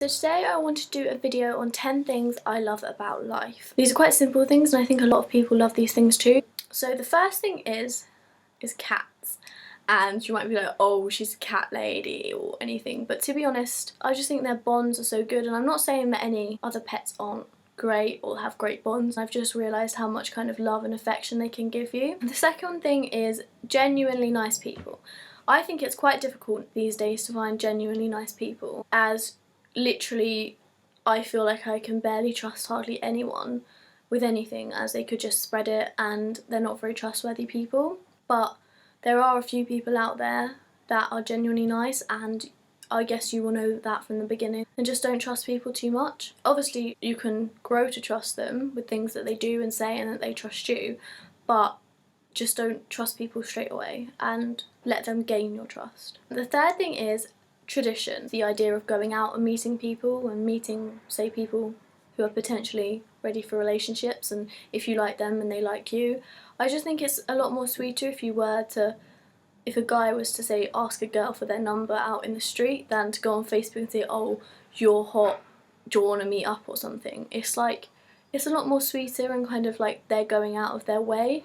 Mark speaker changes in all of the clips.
Speaker 1: So today I want to do a video on 10 things I love about life. These are quite simple things and I think a lot of people love these things too. So the first thing is cats. And you might be like, oh, she's a cat lady or anything, but to be honest, I just think their bonds are so good, and I'm not saying that any other pets aren't great or have great bonds. I've just realised how much kind of love and affection they can give you. The second thing is genuinely nice people. I think it's quite difficult these days to find genuinely nice people, as literally I feel like I can barely trust hardly anyone with anything, as they could just spread it and they're not very trustworthy people. But there are a few people out there that are genuinely nice, and I guess you will know that from the beginning. And just don't trust people too much. Obviously you can grow to trust them with things that they do and say and that they trust you, but just don't trust people straight away and let them gain your trust. The third thing is tradition. The idea of going out and meeting people and meeting, say, people who are potentially ready for relationships, and if you like them and they like you. I just think it's a lot more sweeter if a guy was to say ask a girl for their number out in the street than to go on Facebook and say, oh, you're hot, do you want to meet up or something. It's like, it's a lot more sweeter and kind of like they're going out of their way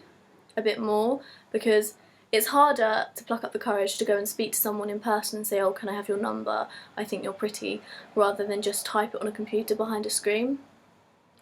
Speaker 1: a bit more, because it's harder to pluck up the courage to go and speak to someone in person and say, oh, can I have your number, I think you're pretty, rather than just type it on a computer behind a screen.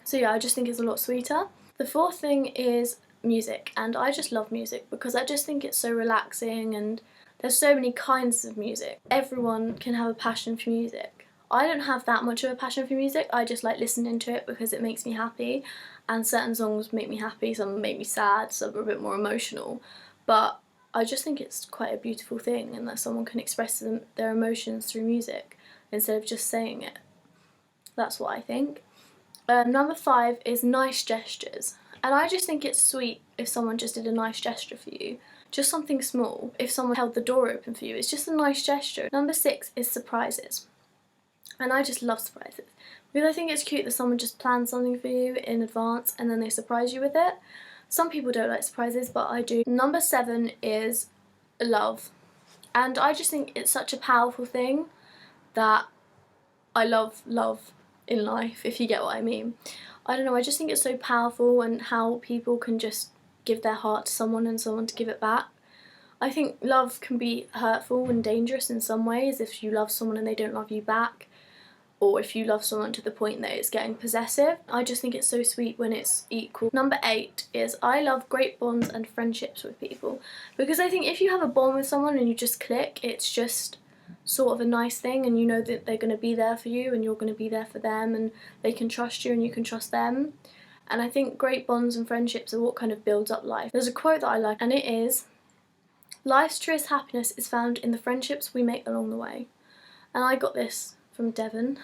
Speaker 1: So yeah, I just think it's a lot sweeter. The fourth thing is music, and I just love music because I just think it's so relaxing, and there's so many kinds of music. Everyone can have a passion for music. I don't have that much of a passion for music, I just like listening to it because it makes me happy, and certain songs make me happy, some make me sad, some are a bit more emotional, but I just think it's quite a beautiful thing, and that someone can express their emotions through music instead of just saying it. That's what I think. Number 5 is nice gestures. And I just think it's sweet if someone just did a nice gesture for you. Just something small. If someone held the door open for you, it's just a nice gesture. Number 6 is surprises. And I just love surprises, because I think it's cute that someone just plans something for you in advance and then they surprise you with it. Some people don't like surprises, but I do. Number 7 is love. And I just think it's such a powerful thing that I love love in life, if you get what I mean. I don't know, I just think it's so powerful, and how people can just give their heart to someone and someone to give it back. I think love can be hurtful and dangerous in some ways if you love someone and they don't love you back, or if you love someone to the point that it's getting possessive. I just think it's so sweet when it's equal. Number 8 is I love great bonds and friendships with people, because I think if you have a bond with someone and you just click, it's just sort of a nice thing, and you know that they're going to be there for you and you're going to be there for them, and they can trust you and you can trust them. And I think great bonds and friendships are what kind of builds up life. There's a quote that I like, and it is, life's truest happiness is found in the friendships we make along the way. And I got this from Devon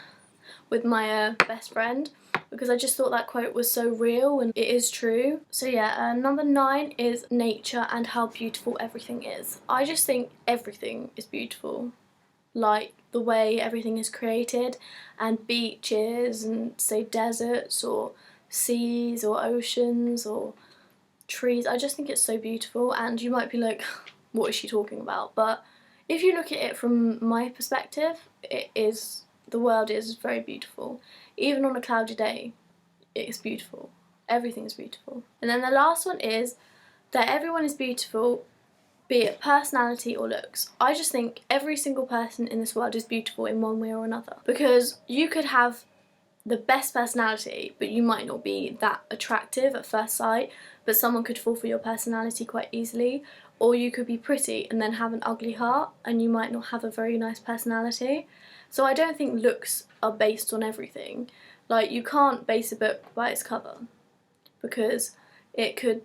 Speaker 1: with my best friend, because I just thought that quote was so real, and it is true. So yeah, number 9 is nature and how beautiful everything is. I just think everything is beautiful. Like the way everything is created, and beaches and say deserts or seas or oceans or trees. I just think it's so beautiful, and you might be like, what is she talking about? But if you look at it from my perspective, the world is very beautiful. Even on a cloudy day, it's beautiful. Everything's beautiful. And then the last one is that everyone is beautiful, be it personality or looks. I just think every single person in this world is beautiful in one way or another, because you could have the best personality but you might not be that attractive at first sight, but someone could fall for your personality quite easily. Or you could be pretty and then have an ugly heart and you might not have a very nice personality. So I don't think looks are based on everything. Like, you can't base a book by its cover, because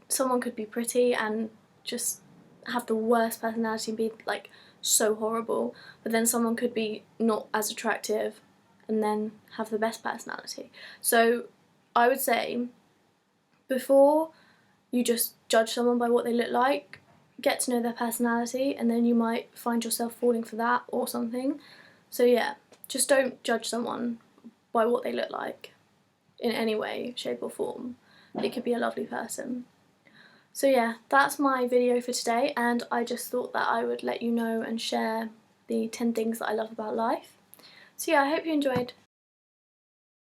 Speaker 1: someone could be pretty and just have the worst personality and be like so horrible, but then someone could be not as attractive and then have the best personality. So I would say, before you just judge someone by what they look like, get to know their personality, and then you might find yourself falling for that or something. So yeah, just don't judge someone by what they look like in any way, shape or form. It could be a lovely person. So yeah, that's my video for today, and I just thought that I would let you know and share the 10 things that I love about life. So yeah, I hope you enjoyed.